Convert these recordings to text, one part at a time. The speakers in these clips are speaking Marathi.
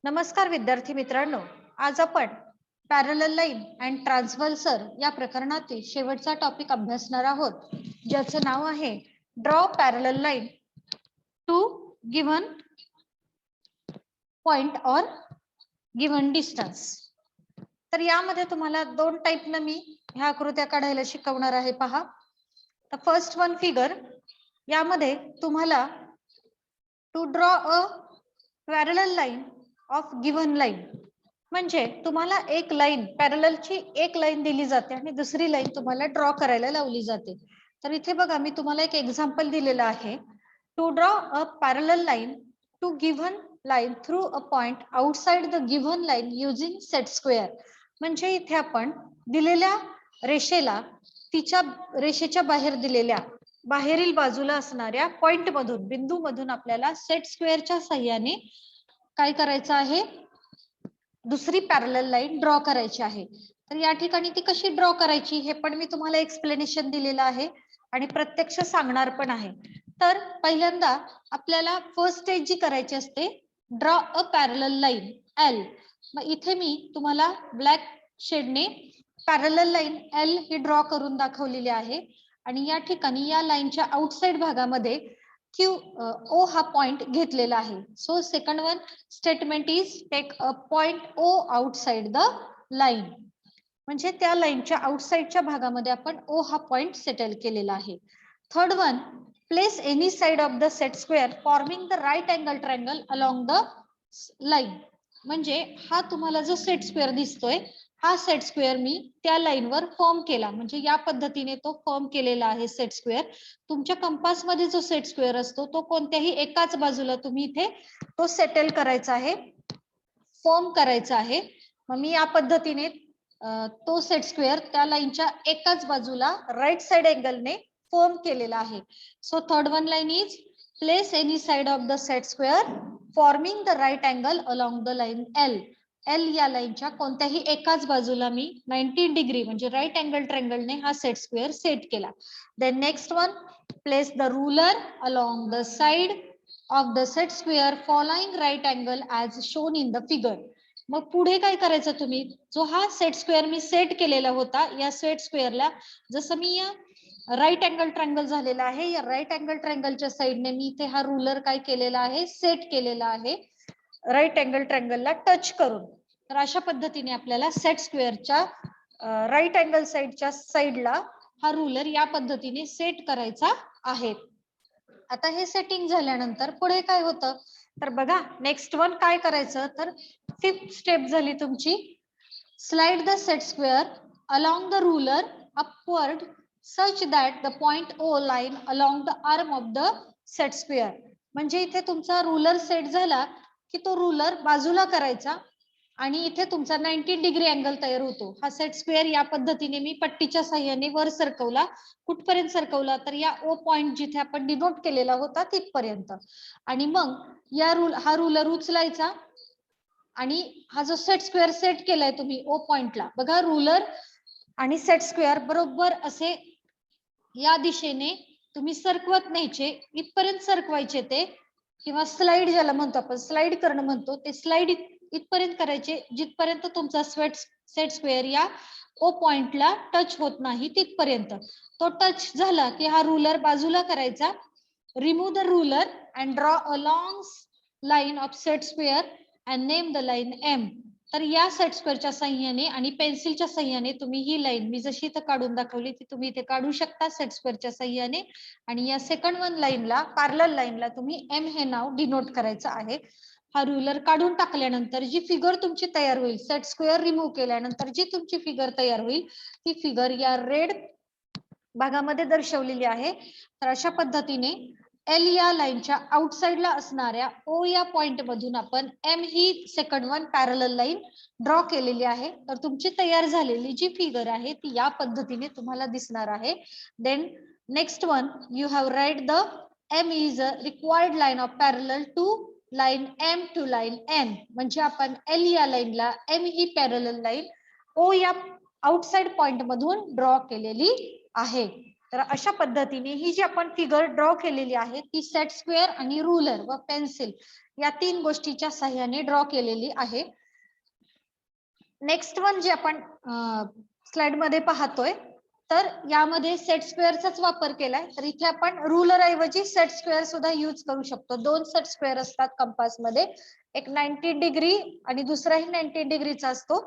नमस्कार विद्यार्थी मित्रांनो, आज आपण पॅरलल लाईन अँड ट्रान्सव्हर्सल या प्रकरणातील शेवटचा टॉपिक अभ्यासणार आहोत, ज्याचं नाव आहे draw parallel line to given point और गिव्हन डिस्टन्स. तर यामध्ये तुम्हाला दोन टाईपनं मी ह्या आकृत्या काढायला शिकवणार आहे. पहा, तर फर्स्ट वन फिगर, यामध्ये तुम्हाला to draw a parallel line of given line, म्हणजे तुम्हाला एक लाईन पॅरललची एक लाईन दिली जाते आणि दुसरी लाईन तुम्हाला ड्रॉ करायला लावली जाते. तर इथे बघा, मी तुम्हाला एक एक्झाम्पल दिलेलं आहे. To draw a parallel line to given line through a point outside the given line using set square. म्हणजे इथे आपण दिलेल्या रेषेला तिच्या रेषेच्या बाहेर दिलेल्या बाहेरील बाजूला असणाऱ्या पॉइंट मधून, बिंदू मधून आपल्याला सेट स्क्वेअरच्या साह्याने काय करायचं आहे, दुसरी पॅरलल लाईन ड्रॉ करायची आहे. तर या ठिकाणी ती कशी ड्रॉ करायची हे पण मी तुम्हाला एक्सप्लेनेशन दिलेलं आहे आणि प्रत्यक्ष सांगणार पण आहे. तर पहिल्यांदा आपल्याला फर्स्ट स्टेज जी करायची असते, draw a parallel line L. मग इथे मी तुम्हाला ब्लॅक शेडने पॅरलल लाईन एल ही ड्रॉ करून दाखवलेली आहे आणि या ठिकाणी या लाईनच्या आउटसाइड भागामध्ये क्यू ओ हा पॉइंट घेतलेला आहे. So second one statement is take a point O outside the line, म्हणजे त्या लाईनच्या आउटसाइडच्या भागामध्ये आपण ओ हा पॉइंट सेटल केलेला आहे. Third one, place any side of the set square forming the right angle triangle along the line. म्हणजे हा तुम्हाला जो सेट स्क्वेअर दिसतोय, हा सेट स्क्वेअर मी त्या लाईनवर फॉर्म केला, म्हणजे या पद्धतीने तो फॉर्म केलेला आहे सेट स्क्वेअर. तुमच्या कंपास मध्ये जो सेट स्क्वेअर असतो तो कोणत्याही एकाच बाजूला तुम्ही इथे तो सेटल करायचा आहे, फॉर्म करायचा आहे. मग मी या पद्धतीने तो सेट स्क्वेअर त्या लाईनच्या एकाच बाजूला राईट साइड अँगलने फॉर्म केलेला आहे. So third one line is place any side of the set square forming the right angle along the line L. L या लाईनच्या कोणत्याही एकाच बाजूला मी 90 डिग्री म्हणजे राईट अँगल ट्रायंगलने हा सेट स्क्वेअर सेट केला. Then next one, place the ruler along the side of the set square following right angle as shown in the figure. मग पुढे काय करायचं, तुम्ही जो हा सेट स्क्वेअर मी सेट केलेला होता, या सेट स्क्वेअरला जसं मी या राईट अँगल ट्रायंगल झालेला आहे, या राईट अँगल ट्रायंगलच्या साइडने मी इथे हा रुलर काय केलेला आहे, सेट केलेला आहे राईट अँगल ट्रायंगलला टच करून. तर अशा पद्धतीने आपल्याला सेट स्क्वेअरच्या राईट अँगल साइडच्या साइडला हा रुलर या पद्धतीने सेट करायचा आहे. आता हे सेटिंग झाल्यानंतर पुढे काय होतं, तर बघा नेक्स्ट वन काय करायचं, तर फिफ्थ स्टेप झाली तुमची, slide the set square along the ruler upward such that the point O line along the arm of the set square. म्हणजे इथे तुमचा रुलर सेट झाला की तो रुलर बाजूला करायचा आणि इथे तुमचा 90 डिग्री अँगल तयार होतो. हा सेट स्क्वेअर या पद्धतीने मी पट्टीच्या साह्याने वर सरकवला. कुठपर्यंत सरकवला, तर या ओ पॉइंट जिथे आपण डिनोट केलेला होता तिथपर्यंत. आणि मग हा रुलर उचलायचा आणि हा जो सेट स्क्वेअर सेट केलाय तुम्ही ओ पॉइंटला, बघा रुलर आणि सेट स्क्वेअर बरोबर असे या दिशेने तुम्ही सरकवत न्यायचे, इथपर्यंत सरकवायचे ते, किंवा स्लाइड ज्याला म्हणतो आपण, स्लाइड करणं म्हणतो, ते स्लाइड इथपर्यंत करायचे जिथपर्यंत तुमचा सेट स्क्वेअर या ओ पॉइंटला टच होत नाही तिथपर्यंत. तो टच झाला की हा रुलर बाजूला करायचा, remove the ruler and draw a long line of set square and name the line M. तर या सेट स्क्वेअरच्या साह्याने आणि पेन्सिलच्या साह्याने तुम्ही ही लाईन मी जशी इथं काढून दाखवली ती तुम्ही इथे काढू शकता सेट स्क्वेअरच्या साह्याने. आणि या सेकंड वन लाईनला, पॅरलल लाईनला तुम्ही एम हे नाव डिनोट करायचं आहे. हा रुलर काढून टाकल्यानंतर जी फिगर तुमची तयार होईल, सेट स्क्वेअर रिमूव्ह केल्यानंतर जी तुमची फिगर तयार होईल, ती फिगर या रेड भागामध्ये दर्शवलेली आहे. तर अशा पद्धतीने एल या लाईनच्या आउटसाइडला असणाऱ्या ओ या पॉइंट मधून आपण एम ही second one parallel line draw केलेली आहे. तर तुमची तयार झालेली जी फिगर आहे ती या पद्धतीने तुम्हाला दिसणार आहे. Then next one, you have write the M is a required line of parallel to line M to line N. म्हणजे आपण एल या लाईनला एम ही पॅरलल लाईन ओ या आउटसाइड पॉइंट मधून ड्रॉ केलेली आहे. तर अशा पद्धतीने ही जी आपण फिगर ड्रॉ केलेली आहे ती सेट स्क्वेअर आणि रुलर व पेन्सिल या तीन गोष्टीच्या सहाय्याने ड्रॉ केलेली आहे. नेक्स्ट वन जे आपण स्लाइड मध्ये पाहतोय तर यामध्ये सेट स्क्वेअरचाच वापर केलाय. तर इथे आपण रुलर ऐवजी सेट स्क्वेअर सुद्धा यूज करू शकतो. दोन सेट स्क्वेअर असतात कंपास मध्ये, एक 90 डिग्री आणि दुसराही 90 डिग्रीचा असतो.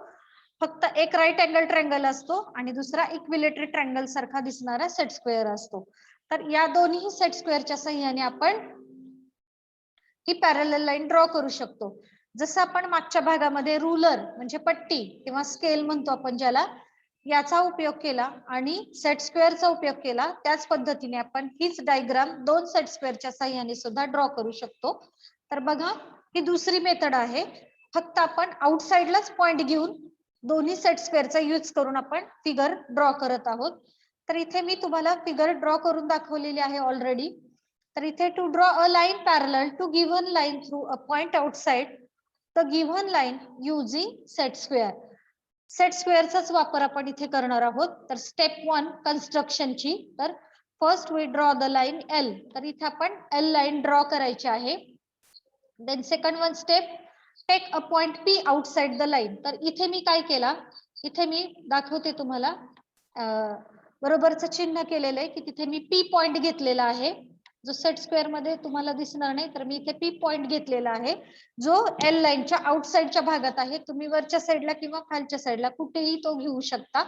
फक्त एक राईट अँगल ट्रायंगल असतो आणि दुसरा इक्विलेटरी ट्रायंगल सारखा दिसणारा सेट स्क्वेअर असतो. तर या दोन्ही सेट स्क्वेअरच्या सहाय्याने आपण ही पॅरलल लाईन ड्रॉ करू शकतो. जसं आपण मागच्या भागामध्ये रुलर म्हणजे पट्टी किंवा स्केल म्हणतो आपण ज्याला, याचा उपयोग केला आणि सेट स्क्वेअरचा उपयोग केला, त्याच पद्धतीने आपण हीच डायग्राम दोन सेट स्क्वेअरच्या सहाय्याने सुद्धा ड्रॉ करू शकतो. तर बघा, ही दुसरी मेथड आहे. फक्त आपण आउटसाइडलाच पॉइंट घेऊन दोन्ही सेट स्क्वेअरचा यूज करून आपण फिगर ड्रॉ करत आहोत. तर इथे मी तुम्हाला फिगर ड्रॉ करून दाखवलेली आहे ऑलरेडी. तर इथे to draw a line parallel to given line through a point outside the given line using set square. Set स्क्वेअरचाच वापर आपण इथे करणार आहोत. तर स्टेप 1 कन्स्ट्रक्शनची. तर first we draw the line L. तर इथे आपण एल लाईन ड्रॉ करायची आहे. Then second one step, take a point P outside the line. तर इथे मी काय केला, इथे मी दाखवते तुम्हाला, बरोबरचं चिन्ह केलेलं आहे की तिथे मी पी पॉइंट घेतलेला आहे, जो सेट स्क्वेअर मध्ये तुम्हाला दिसणार नाही. तर मी इथे पी पॉइंट घेतलेला आहे, जो एल लाईनच्या आउटसाइडच्या भागात आहे. तुम्ही वरच्या साईडला किंवा खालच्या साईडला कुठेही तो घेऊ शकता.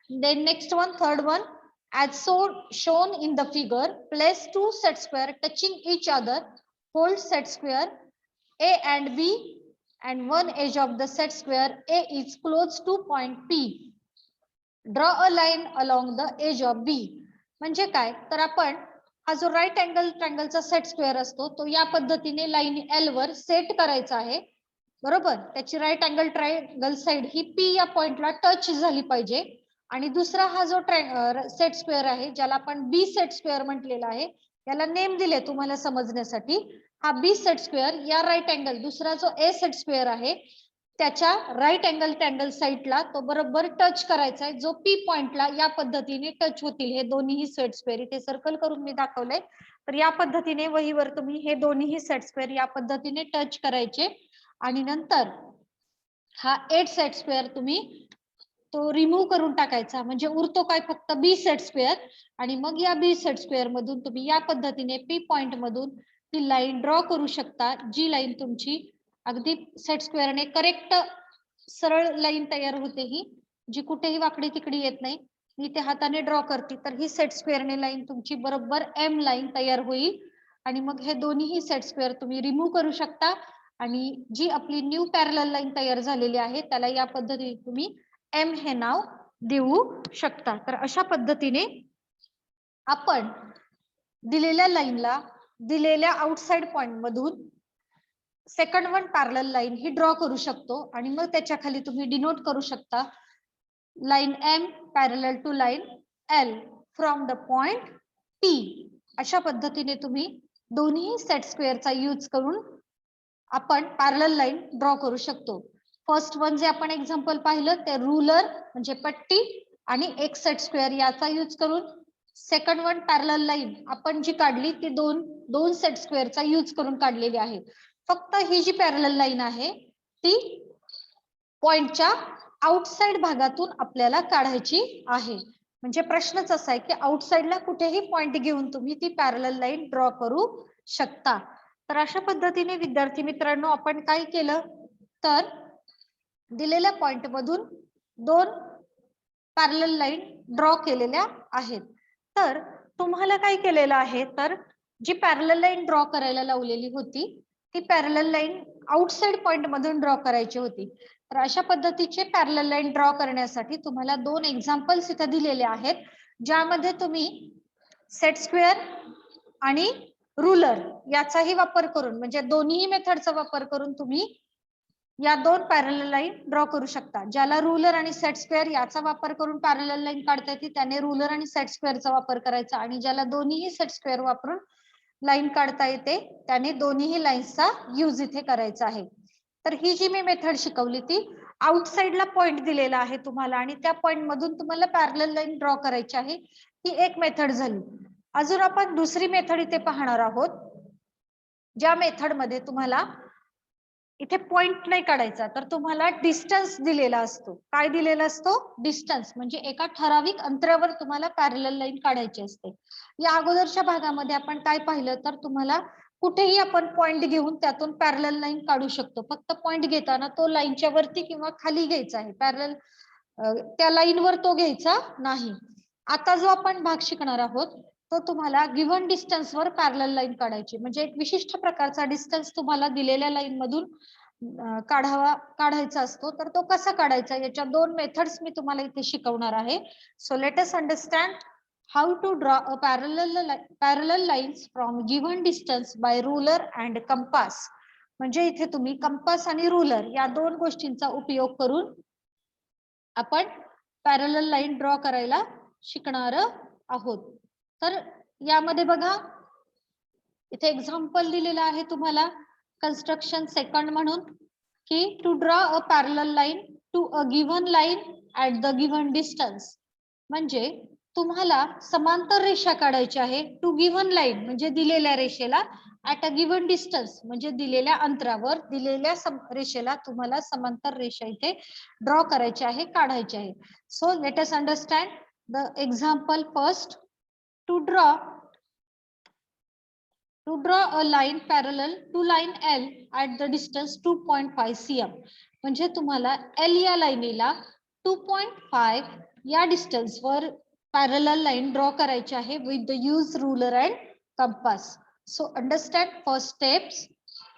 Then next one, third one, as so shown in the figure, place two set square touching each other, hold set square A and B and one edge of the set square A is close to point P. Draw a line along the edge of B. म्हणजे काय, तर आपण हा जो राईट अँगल ट्रायंगलचा सेट स्क्वेअर असतो तो या पद्धतीने लाईन एल वर सेट करायचा आहे. बरोबर, त्याची राईट अँगल ट्रायंगल साइड ही पी या पॉइंटला टच झाली पाहिजे. आणि दुसरा हा जो सेट स्क्वेअर आहे ज्याला आपण बी सेट स्क्वेअर म्हटलेला आहे, याला नेम दिले तुम्हाला समजण्यासाठी. हा बी सेट स्क्वेअर या राईट अँगल, दुसरा जो ए सेट स्क्वेअर आहे त्याच्या राईट अँगल ट्रायंगल साइडला तो बरोबर टच करायचा आहे, जो पी पॉइंटला या पद्धतीने टच होतील. हे दोन्ही सेट स्क्वेअर इथे सर्कल करून मी दाखवलंय. तर या पद्धतीने वहीवर तुम्ही हे दोन्ही सेट स्क्वेअर या पद्धतीने टच करायचे आणि नंतर हा 8 सेट स्क्वेअर तुम्ही तो रिमूव्ह करून टाकायचा. म्हणजे उरतो काय, फक्त बी सेट स्क्वेअर. आणि मग या बी सेट स्क्वेअर मधून तुम्ही या पद्धतीने पी पॉइंट मधून ती लाईन ड्रॉ करू शकता, जी लाईन तुमची अगदी सेट स्क्वेअरने करेक्ट सरळ लाईन तयार होते, ही जी कुठेही वाकडी तिकडी येत नाही. मी ते हाताने ड्रॉ करते तर ही सेट स्क्वेअरने लाईन तुमची बरोबर एम लाईन तयार होईल. आणि मग हे दोन्ही सेट स्क्वेअर तुम्ही रिमूव्ह करू शकता आणि जी आपली न्यू पॅरलल लाईन तयार झालेली आहे त्याला या पद्धतीने तुम्ही एम हे नाव देऊ शकता. तर अशा पद्धतीने आपण दिलेल्या लाईनला दिलेल्या आउटसाइड पॉइंट मधून सेकंड वन पॅरलल लाईन ही ड्रॉ करू शकतो आणि मग त्याच्या खाली तुम्ही डिनोट करू शकता line M parallel to line L from the point P. अशा पद्धतीने तुम्ही दोन्ही सेट स्क्वेअरचा यूज करून आपण पॅरलल लाईन ड्रॉ करू शकतो. फर्स्ट वन जे आपण एक्झाम्पल पाहिलं ते रुलर म्हणजे पट्टी आणि एक सेट स्क्वेअर याचा यूज करून. सेकंड वन पॅरलल लाईन आपण जी काढली ती दोन सेट स्क्वेअरचा यूज करून काढलेली आहे. फक्त ही जी पॅरलल लाईन आहे ती पॉइंटच्या आउटसाइड भागातून आपल्याला काढायची आहे. म्हणजे प्रश्नच असा आहे की आउटसाइडला कुठेही पॉइंट घेऊन तुम्ही ती पॅरलल लाईन ड्रॉ करू शकता. तर अशा पद्धतीने विद्यार्थी मित्रांनो आपण काय केलं, तर दिलेल्या पॉइंट मधून दोन पॅरलल लाईन ड्रॉ केलेल्या आहेत. तर तुम्हाला काय केलेलं आहे, तर जी पॅरलल लाईन ड्रॉ करायला लावलेली होती ती पॅरलल लाईन आउटसाइड पॉइंट मधून ड्रॉ करायची होती. तर अशा पद्धतीचे पॅरलल लाईन ड्रॉ करण्यासाठी तुम्हाला दोन एक्झाम्पल्स इथे दिलेले आहेत, ज्यामध्ये तुम्ही सेट स्क्वेअर आणि रुलर याचाही वापर करून म्हणजे दोन्ही मेथडचा वापर करून तुम्ही या दोन पॅरलल लाईन ड्रॉ करू शकता. ज्याला रुलर आणि सेट स्क्वेअर याचा वापर करून पॅरलल लाईन काढता येते त्याने रुलर आणि सेट स्क्वेअरचा वापर करायचा आणि ज्याला दोन्ही सेट स्क्वेअर वापरून लाईन काढता येते त्याने दोन्ही लाईन्सचा यूज इथे करायचा आहे. तर ही जी मी मेथड शिकवली ती आउटसाइडला पॉइंट दिलेला आहे तुम्हाला आणि त्या पॉइंट मधून तुम्हाला पॅरलल लाईन ड्रॉ करायची आहे. ही एक मेथड झाली. अजून आपण दुसरी मेथड इथे पाहणार आहोत, ज्या मेथड मध्ये तुम्हाला इथे पॉइंट नाही काढायचा, तर तुम्हाला डिस्टन्स दिलेला असतो. काय दिलेला असतो? डिस्टन्स. म्हणजे एका ठराविक अंतरावर तुम्हाला पॅरलल लाईन काढायची असते. या अगोदरच्या भागामध्ये आपण काय पाहिलं, तर तुम्हाला कुठेही आपण पॉइंट घेऊन त्यातून पॅरलल लाईन काढू शकतो. फक्त पॉइंट घेताना तो लाईनच्या वरती किंवा खाली घ्यायचा आहे. पॅरलल त्या लाईनवर तो घ्यायचा नाही. आता जो आपण भाग शिकणार आहोत तो तुम्हाला गिव्हन डिस्टन्स वर पॅरलल लाईन काढायची. म्हणजे एक विशिष्ट प्रकारचा डिस्टन्स तुम्हाला दिलेल्या लाईन मधून काढायचा असतो. तर तो कसा काढायचा, याच्या दोन मेथड्स मी तुम्हाला इथे शिकवणार आहे. So let us understand how to draw a parallel lines from given distance by ruler and compass. म्हणजे इथे तुम्ही कंपास आणि रुलर या दोन गोष्टींचा उपयोग करून आपण पॅरलल लाईन ड्रॉ करायला शिकणार आहोत. तर यामध्ये बघा इथे एक्झाम्पल दिलेलं आहे तुम्हाला कन्स्ट्रक्शन सेकंड म्हणून, की to draw a parallel line to a given line at the given distance. म्हणजे तुम्हाला समांतर रेषा काढायची आहे टू गिव्हन लाईन म्हणजे दिलेल्या रेषेला, ऍट अ गिव्हन डिस्टन्स म्हणजे दिलेल्या अंतरावर दिलेल्या रेषेला तुम्हाला समांतर रेषा इथे ड्रॉ करायची आहे, काढायची आहे. So let us understand the example first. To draw a line parallel to line L at the distance 2.5 cm. म्हणजे तुम्हाला L या लाईनीला 2.5 या डिस्टन्स वर पॅरलल लाईन ड्रॉ करायची आहे with the use ruler and compass. So understand first steps.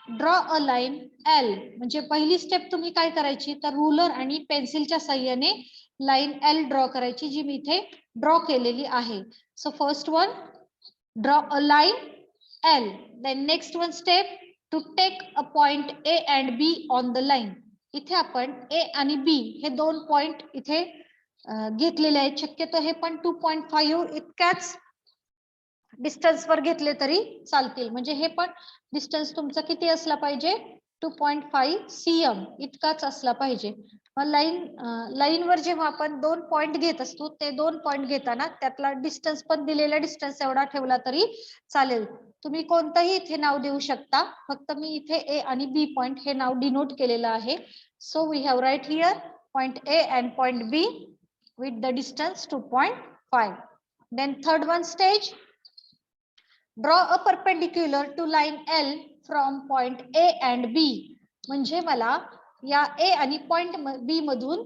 Draw a line L म्हणजे पहिली स्टेप तुम्ही काय करायची, तर रुलर आणि पेन्सिलच्या साह्याने लाईन L ड्रॉ करायची, जी मी इथे ड्रॉ केलेली आहे. So first one, draw a line L. Then next one step, to take a point A and B on the line. इथे आपण A आणि B हे दोन पॉइंट इथे घेतलेले आहेत. शक्यतो हे पण 2.5 इतक्याच डिस्टन्स वर घेतले तरी चालतील. म्हणजे हे पण डिस्टन्स तुमचा किती असला पाहिजे, 2.5 cm इतकाच असला पाहिजे. लाईन वर जेव्हा आपण दोन पॉइंट घेत असतो, ते दोन पॉइंट घेताना त्यातला डिस्टन्स पण दिलेला डिस्टन्स एवढा ठेवला तरी चालेल. तुम्ही कोणतंही इथे नाव देऊ शकता, फक्त मी इथे ए आणि बी पॉइंट हे नाव डिनोट केलेलं आहे. So we have write here point A and point B with the distance 2.5. Then third one stage, draw a perpendicular to line L from point A and B. म्हणजे मला या A आणि पॉइंट B मधून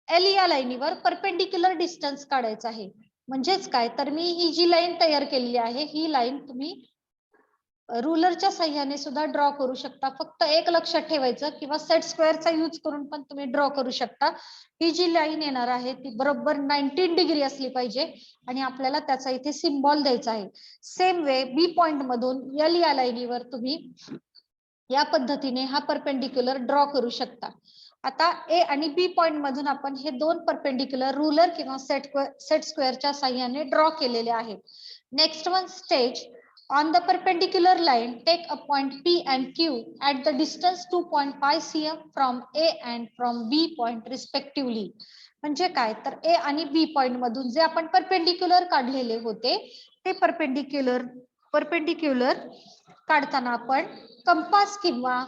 L या लाईनीवर परपेंडिक्युलर डिस्टन्स काढायचा आहे. म्हणजेच काय, तर मी ही जी लाईन तयार केलेली आहे, ही लाईन तुम्ही रुलरच्या साह्याने सुद्धा ड्रॉ करू शकता. फक्त एक लक्षात ठेवायचं, किंवा सेट स्क्वेअरचा यूज करून पण तुम्ही ड्रॉ करू शकता. ही जी लाईन येणार आहे ती बरोबर 19 डिग्री असली पाहिजे आणि आपल्याला त्याचा इथे सिम्बॉल द्यायचा आहे. सेम वे बी पॉइंट मधून L या लाईनीवर तुम्ही या पद्धतीने हा परपेंडिक्युलर ड्रॉ करू शकता. आता ए आणि बी पॉइंट मधून आपण हे दोन परपेंडिक्युलर रुलर किंवा सेट स्क्वेअरच्या साह्याने ड्रॉ केलेले आहेत. Next one stage, on the perpendicular line take a point P and Q at the distance 2.5 cm from A and from B point respectively. म्हणजे काय, तर A आणि B पॉइंट मधून जे आपण परपेंडिक्युलर काढलेले होते, ते परपेंडिक्युलर काढताना आपण कंपास किंवा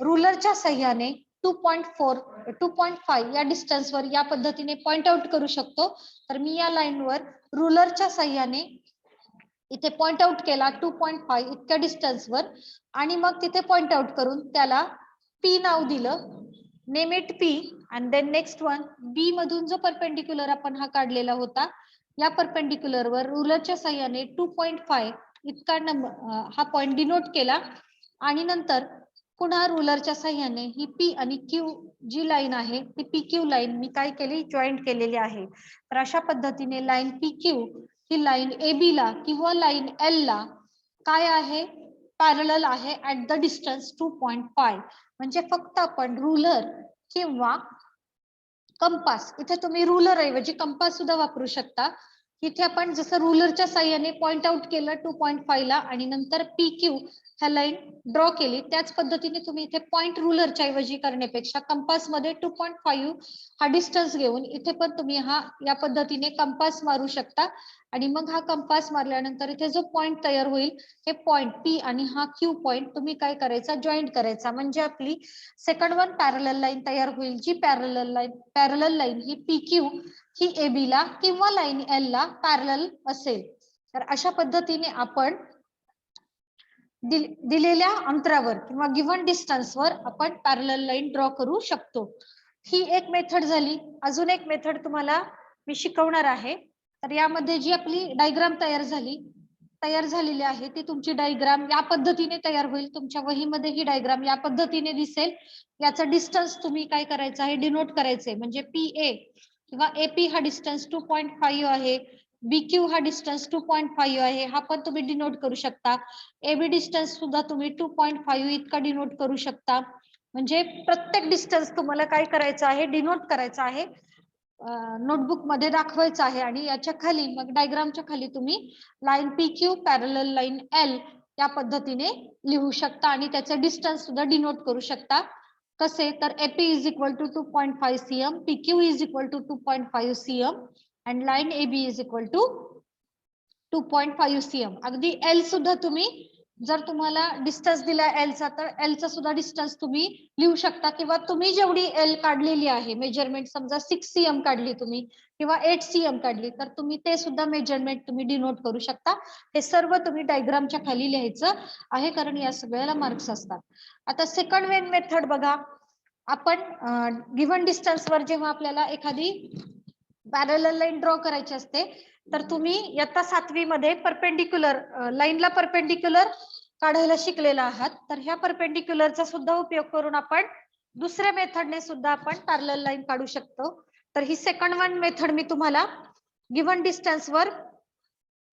रुलरच्या साह्याने 2.5 या डिस्टन्स वर या पद्धतीने पॉइंट आउट करू शकतो. तर मी या लाईनवर रुलरच्या साह्याने इथे पॉइंट आउट केला 2.5 इतक्या डिस्टन्स वर, आणि मग तिथे पॉइंट आउट करून त्याला P नाव दिलं, name it P. And then next one, B मधून जो परपेंडिक्युलर आपण हा काढलेला होता, या परपेंडिक्युलर वर रुलरच्या साह्याने 2.5 इतका नंबर हा पॉइंट डिनोट केला, आणि नंतर पुन्हा रुलरच्या साह्याने ही P आणि Q जी लाईन आहे ती PQ लाईन मी काय केली, जॉईंट केलेली आहे. तर अशा पद्धतीने लाईन PQ ही लाईन AB ला किंवा लाईन L ला काय आहे, पॅरलल आहे ऍट द डिस्टन्स 2.5. म्हणजे फक्त आपण रुलर किंवा कंपास, इथे तुम्ही रुलर ऐवजी कंपास सुद्धा वापरू शकता. इथे आपण जसं रुलरच्या साह्याने पॉइंट आउट केलं 2.5 ला आणि नंतर PQ ह्या लाईन ड्रॉ केली, त्याच पद्धतीने तुम्ही इथे पॉइंट रुलरच्या ऐवजी करण्यापेक्षा कंपास मध्ये 2.5 हा डिस्टन्स घेऊन इथे पण तुम्ही हा या पद्धतीने कंपास मारू शकता आणि मग हा कंपास मारल्यानंतर इथे जो पॉइंट तयार होईल हे पॉइंट पी आणि हा क्यू पॉइंट तुम्ही काय करायचा, जॉईंट करायचा. म्हणजे आपली सेकंड वन पॅरलल लाईन तयार होईल. जी पॅरलल लाईन ही पी क्यू ही एबी ला किंवा लाईन एल ला पॅरलल असेल. तर अशा पद्धतीने आपण दिलेल्या अंतरावर किंवा गिव्हन डिस्टन्सवर आपण पॅरलल लाईन ड्रॉ करू शकतो. ही एक मेथड झाली. अजून एक मेथड तुम्हाला मी शिकवणार आहे. तर यामध्ये जी आपली डायग्राम तयार झालेली आहे ती तुमची डायग्राम या पद्धतीने तयार होईल. तुमच्या वहीमध्ये ही डायग्राम या पद्धतीने दिसेल. याचा डिस्टन्स तुम्ही काय करायचं आहे, डिनोट करायचंय. म्हणजे पी ए किंवा एपी हा डिस्टन्स 2.5 आहे, बीक्यू हा डिस्टन्स 2.5 आहे, हा पण तुम्ही डिनोट करू शकता. एबी डिस्टन्स सुद्धा तुम्ही 2.5 इतका डिनोट करू शकता. म्हणजे प्रत्येक डिस्टन्स तुम्हाला काय करायचं आहे, डिनोट करायचं आहे, नोटबुक मध्ये दाखवायचं आहे. आणि याच्या खाली मग डायग्रामच्या खाली तुम्ही line P Q parallel line L या पद्धतीने लिहू शकता आणि त्याचं डिस्टन्स सुद्धा डिनोट करू शकता. कसे, तर AP is equal to 2.5 cm, PQ is equal to 2.5 cm and line AB is equal to 2.5 cm. अगदी एल सुद्धा तुम्ही जर तुम्हाला डिस्टन्स दिला एलचा तर एलचा सुद्धा डिस्टन्स तुम्ही लिहू शकता. किंवा तुम्ही जेवढी एल काढलेली आहे मेजरमेंट, समजा 6 cm काढली तुम्ही किंवा 8 cm काढली तर तुम्ही ते सुद्धा मेजरमेंट तुम्ही डिनोट करू शकता. हे सर्व तुम्ही डायग्रामच्या खाली लिहायचं आहे, कारण या सगळ्याला मार्क्स असतात. आता सेकंड वेन मेथड बघा. आपण गिव्हन डिस्टन्सवर जेव्हा आपल्याला एखादी पॅरलल लाईन ड्रॉ करायची असते तर तुम्ही इयत्ता 7वी मध्ये परपेंडिक्युलर लाईनला परपेंडिक्युलर काढायला शिकलेला आहात. तर ह्या परपेंडिक्युलरचा सुद्धा उपयोग करून आपण दुसऱ्या मेथडने सुद्धा आपण पॅरलल लाईन काढू शकतो. तर ही सेकंड वन मेथड मी तुम्हाला गिव्हन डिस्टन्सवर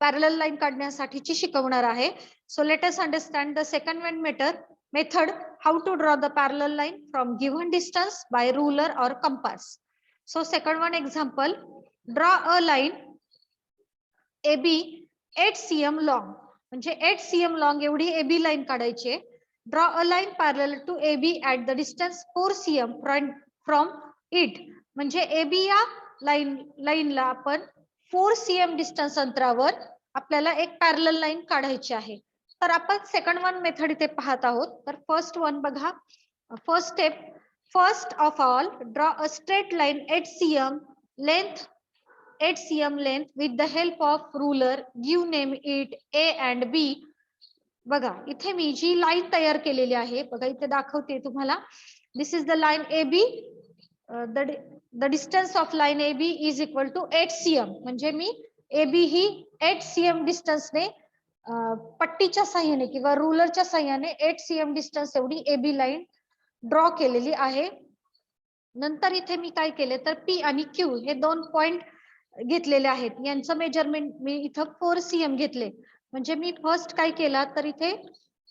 पॅरलल लाईन काढण्यासाठीची शिकवणार आहे. So let us understand the second one method how to draw the parallel line from given distance by ruler और compass. So second one example, draw a line AB 8 cm long. म्हणजे 8 cm long एवढी AB लाईन काढायची. Draw a line parallel to AB at the distance 4 cm from it. म्हणजे AB या लाईनला आपण 4 cm डिस्टन्स अंतरावर आपल्याला एक पॅरलल लाईन काढायची आहे. तर आपण सेकंड वन मेथड इथे पाहत आहोत. तर फर्स्ट वन बघा. First step, first of all, draw a straight line 8 cm length with the help of ruler. Give name it A and B. बघा इथे मी जी लाईन तयार केलेली आहे बघा इथे दाखवते तुम्हाला. This is the line AB. The distance of line AB is equal to 8 cm. म्हणजे मी AB ही 8 cm डिस्टन्सने पट्टीच्या साह्याने किंवा रुलरच्या साह्याने 8 cm डिस्टन्स एवढी AB लाईन ड्रॉ केलेली आहे. नंतर इथे मी काय केले तर पी आणि क्यू हे दोन पॉइंट घेतलेले आहेत. यांचं मेजरमेंट मी इथं 4 cm घेतले. म्हणजे मी फर्स्ट काय केला तर इथे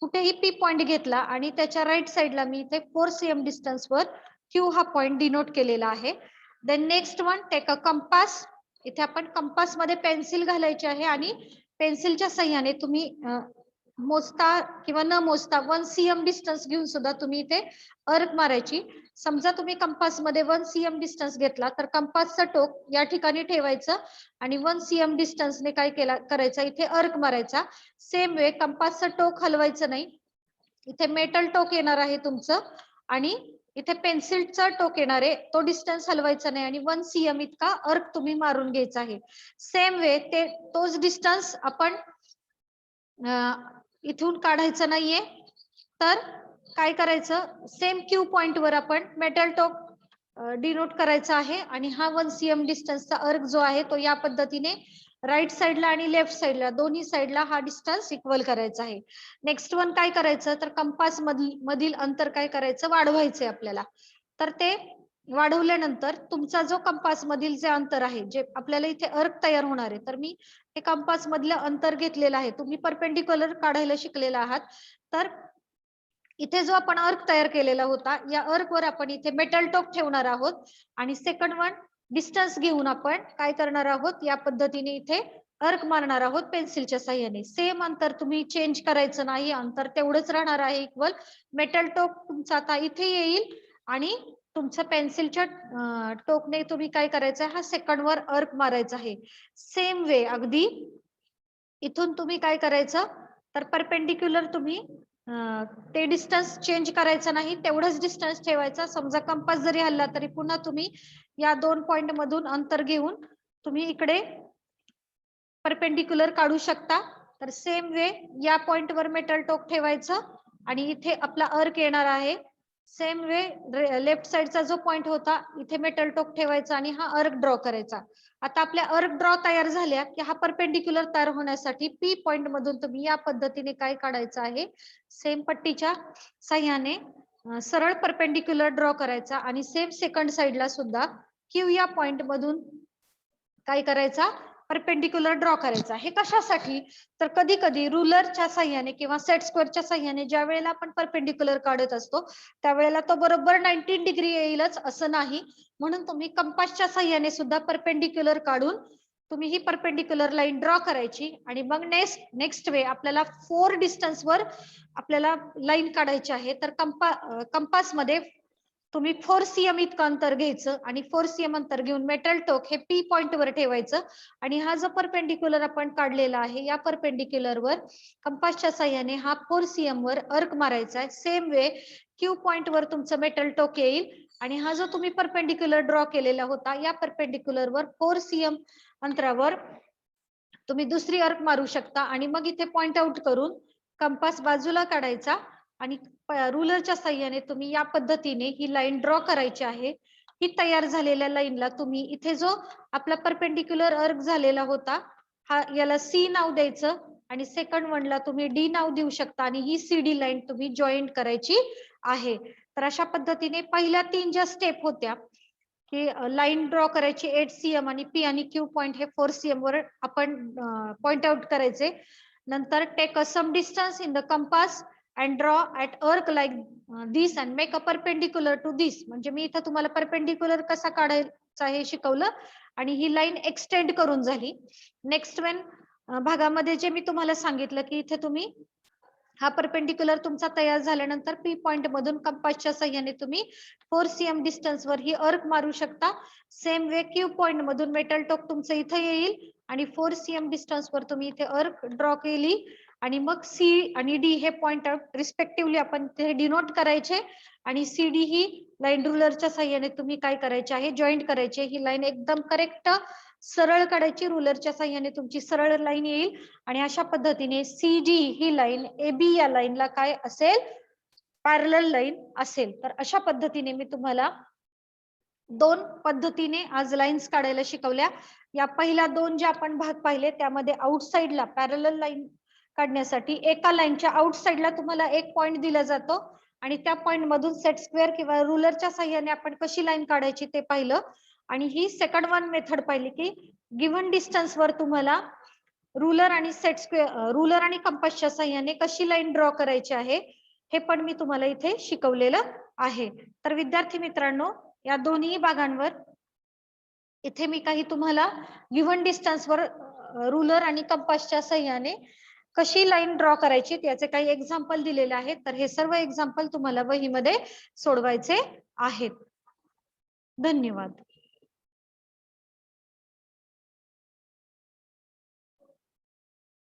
कुठेही पी पॉइंट घेतला आणि त्याच्या राईट साइडला मी इथे 4 cm डिस्टन्सवर क्यू हा पॉइंट डिनोट केलेला आहे. Then next one, take a compass. इथे आपण कंपास मध्ये पेन्सिल घालायची आहे आणि पेन्सिलच्या साह्याने तुम्ही मोजता किंवा न मोजता 1 cm डिस्टन्स घेऊन सुद्धा तुम्ही इथे अर्क मारायची. समजा तुम्ही कंपास मध्ये 1 cm डिस्टन्स घेतला तर कंपासचं टोक या ठिकाणी ठेवायचं आणि 1 cm डिस्टन्सने काय करायचं इथे अर्क मारायचा. सेम वे कंपासचं टोक हलवायचं नाही. इथे मेटल टोक येणार आहे तुमचं आणि इथे पेन्सिलचं टोक येणार आहे. तो डिस्टन्स हलवायचा नाही आणि 1 cm इतका अर्क तुम्ही मारून घ्यायचा आहे. सेम वे तोच डिस्टन्स आपण इथून काढायचं नाहीये. तर काय करायचं, सेम क्यू पॉइंट वर आपण मेटल टोक डिनोट करायचा आहे आणि हा 1 cm डिस्टन्सचा अर्क जो आहे तो या पद्धतीने राईट साइडला आणि लेफ्ट साइडला दोन्ही साइडला हा डिस्टन्स इक्वल करायचा आहे. नेक्स्ट वन काय करायचं तर कंपास मधील अंतर काय करायचं, वाढवायचंय आपल्याला. तर ते वाढवल्यानंतर तुमचा जो कंपास मधील जे अंतर आहे जे आपल्याला इथे अर्क तयार होणार आहे तर मी हे कंपास मधलं अंतर घेतलेलं आहे. तुम्ही परपेंडिक्युलर काढायला शिकलेला आहात. तर इथे जो आपण अर्क तयार केलेला होता या अर्क वर आपण इथे मेटल टोक ठेवणार आहोत आणि सेकंड वन डिस्टन्स घेऊन आपण काय करणार आहोत या पद्धतीने इथे अर्क मारणार आहोत पेन्सिलच्या साह्याने. सेम अंतर तुम्ही चेंज करायचं नाही, अंतर तेवढंच राहणार आहे इक्वल. मेटल टोक तुमचा आता इथे येईल आणि तुमच्या पेन्सिलच्या टोकने तुम्ही काय करायचं आहे, हा सेकंड वर अर्क मारायचा आहे. सेम वे अगदी इथून तुम्ही काय करायचं, तर परपेंडिक्युलर तुम्ही ते डिस्टन्स चेंज करायचं नाही, तेवढंच डिस्टन्स ठेवायचा. समजा कंपास जरी हल्ला तरी पुन्हा तुम्ही या 2 पॉइंट मधून अंतर घेऊन तुम्ही इकडे परपेंडिक्युलर काढू शकता. तर सेम वे या पॉइंट वर मेटल टोक ठेवायचं आणि इथे आपला अर्क येणार आहे. सेम वे लेफ्ट साइडचा जो पॉइंट होता इथे मेटल टोक ठेवायचा आणि हा अर्क ड्रॉ करायचा. आता आपल्या अर्क ड्रॉ तयार झाल्या की हा परपेंडिक्युलर तयार होण्यासाठी पी पॉइंट मधून तुम्ही या पद्धतीने काय काढायचं आहे, सेम पट्टीच्या साह्याने सरळ परपेंडिक्युलर ड्रॉ करायचा आणि सेम सेकंड साइडला सुद्धा क्यू या पॉइंट मधून काय करायचा, परपेंडिक्युलर ड्रॉ करायचा. हे कशासाठी, तर कधी कधी रुलरच्या साह्याने किंवा सेट स्क्वेअरच्या साह्याने ज्या वेळेला आपण परपेंडिक्युलर काढत असतो त्यावेळेला तो बरोबर 90 डिग्री येईलच असं नाही, म्हणून तुम्ही कंपासच्या साह्याने सुद्धा परपेंडिक्युलर काढून तुम्ही ही परपेंडिक्युलर लाईन ड्रॉ करायची आणि मग नेक्स्ट वे आपल्याला 4 डिस्टन्स वर आपल्याला लाईन काढायची आहे. तर कंपास मध्ये तुम्ही 4 cm इतकं अंतर घ्यायचं आणि 4 cm अंतर घेऊन मेटल टोक हे पी पॉइंट वर ठेवायचं आणि हा जो परपेंडिक्युलर आपण काढलेला आहे या परपेंडिक्युलर वर कंपासच्या साह्याने हा 4 cm वर अर्क मारायचा आहे. सेम वे क्यू पॉइंट वर तुमचं मेटल टोक येईल आणि हा जो तुम्ही परपेंडिक्युलर ड्रॉ केलेला होता या परपेंडिक्युलर वर 4 cm अंतरावर तुम्ही दुसरी अर्क मारू शकता आणि मग इथे पॉइंट आउट करून कंपास बाजूला काढायचा आणि रुलरच्या साह्याने तुम्ही या पद्धतीने ही लाईन ड्रॉ करायची आहे. ही तयार झालेल्या लाईनला तुम्ही इथे जो आपला परपेंडिक्युलर अर्क झालेला होता हा याला सी नाव द्यायचं आणि सेकंड वनला तुम्ही डी नाव देऊ शकता आणि ही सीडी लाईन तुम्ही जॉईंट करायची आहे. तर अशा पद्धतीने पहिल्या 3 ज्या स्टेप होत्या की लाईन ड्रॉ करायची 8 cm आणि पी आणि क्यू पॉइंट हे 4 cm वर आपण पॉइंट आउट करायचे. नंतर take a some distance in the compass and draw at arc like this and make a perpendicular to this. म्हणजे मी इथं तुम्हाला परपेंडिक्युलर कसा काढायचा हे शिकवलं आणि ही लाईन एक्सटेंड करून झाली. नेक्स्ट वन भागामध्ये जे मी तुम्हाला सांगितलं की इथे तुम्ही हा परपेंडिक्युलर तुमचा तयार झाल्यानंतर पी पॉइंट मधून कंपासच्या साह्याने तुम्ही 4 cm डिस्टन्स वर ही अर्क मारू शकता. सेम वे क्यू पॉइंट मधून मेटल टोक तुमचं इथं येईल आणि 4 cm डिस्टन्स वर तुम्ही इथे अर्क ड्रॉ केली आणि मग सी आणि डी हे पॉइंट आउट रिस्पेक्टिव्हली आपण ते डिनोट करायचे आणि सी डी ही लाईन रुलरच्या साह्याने तुम्ही काय करायचे आहे, जॉईंट करायचे. ही लाईन एकदम करेक्ट सरळ काढायची, रुलरच्या साह्याने तुमची सरळ लाईन येईल आणि अशा पद्धतीने सी डी ही लाईन ए बी या लाईनला काय असेल, पॅरलल लाईन असेल. तर अशा पद्धतीने मी तुम्हाला 2 पद्धतीने आज लाईन्स काढायला शिकवल्या. या पहिल्या 2 जे आपण भाग पाहिले त्यामध्ये आउटसाइडला पॅरलल लाईन काढण्यासाठी एका लाईनच्या आउटसाइडला तुम्हाला एक पॉइंट दिला जातो आणि त्या पॉइंट मधून सेट स्क्वेअर किंवा रुलरच्या साह्याने आपण कशी लाईन काढायची ते पाहिलं. आणि ही सेकंड वन मेथड पाहिली की गिव्हन डिस्टन्स वर तुम्हाला रुलर आणि सेट स्क्वेअर रुलर आणि कंपासच्या साह्याने कशी लाईन ड्रॉ करायची आहे हे पण मी तुम्हाला इथे शिकवलेलं आहे. तर विद्यार्थी मित्रांनो, या दोन्ही भागांवर इथे मी काही तुम्हाला गिव्हन डिस्टन्स वर रुलर आणि कंपासच्या साह्याने कशी लाईन ड्रॉ करायची त्याचे काही एक्झाम्पल दिलेले आहेत. तर हे सर्व एक्झाम्पल तुम्हाला वहीमध्ये सोडवायचे आहेत. धन्यवाद.